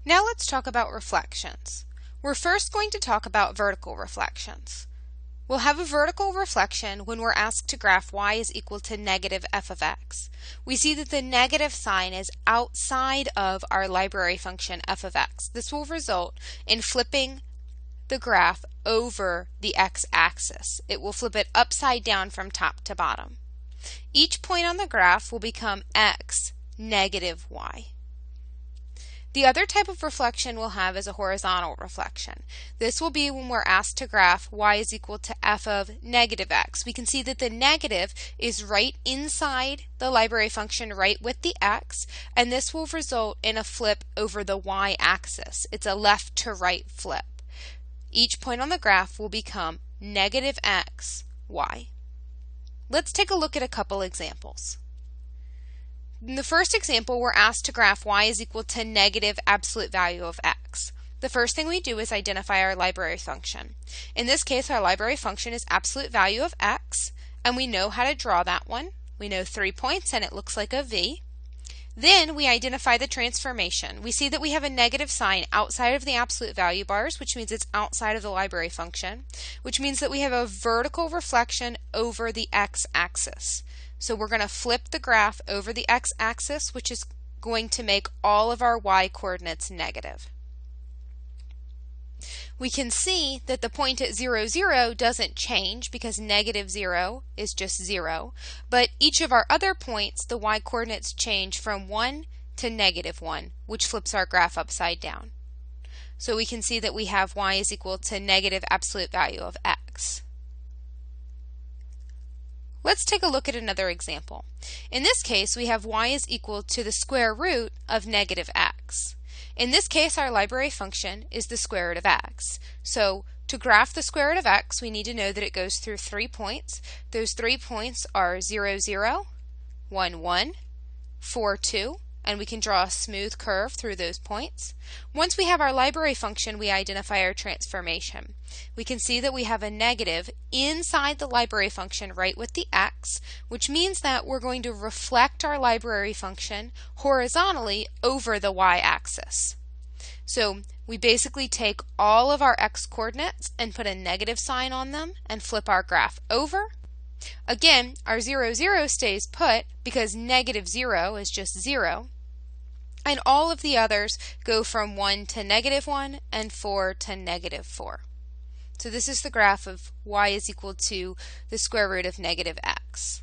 Now let's talk about reflections. We're first going to talk about vertical reflections. We'll have a vertical reflection when we're asked to graph y is equal to negative f of x. We see that the negative sign is outside of our library function f of x. This will result in flipping the graph over the x-axis. It will flip it upside down from top to bottom. Each point on the graph will become x negative y. The other type of reflection we'll have is a horizontal reflection. This will be when we're asked to graph y is equal to f of negative x. We can see that the negative is right inside the library function right with the x, and this will result in a flip over the y-axis. It's a left to right flip. Each point on the graph will become negative x, y. Let's take a look at a couple examples. In the first example, we're asked to graph y is equal to negative absolute value of x. The first thing we do is identify our library function. In this case, our library function is absolute value of x, and we know how to draw that one. We know 3 points, and it looks like a V. Then we identify the transformation. We see that we have a negative sign outside of the absolute value bars, which means it's outside of the library function, which means that we have a vertical reflection over the x-axis. So we're going to flip the graph over the x-axis, which is going to make all of our y-coordinates negative. We can see that the point at 0, 0 doesn't change because negative 0 is just 0, but each of our other points, the y-coordinates change from 1 to negative 1, which flips our graph upside down. So we can see that we have y is equal to negative absolute value of x. Let's take a look at another example. In this case, we have y is equal to the square root of negative x. In this case, our library function is the square root of x. So to graph the square root of x, we need to know that it goes through 3 points. Those 3 points are 0, 0, 1, 1, 4, 2, and we can draw a smooth curve through those points. Once we have our library function, we identify our transformation. We can see that we have a negative inside the library function right with the x, which means that we're going to reflect our library function horizontally over the y-axis. So we basically take all of our x-coordinates and put a negative sign on them and flip our graph over. Again, our 0, 0 stays put because negative 0 is just 0. And all of the others go from 1 to negative 1 and 4 to negative 4. So this is the graph of y is equal to the square root of negative x.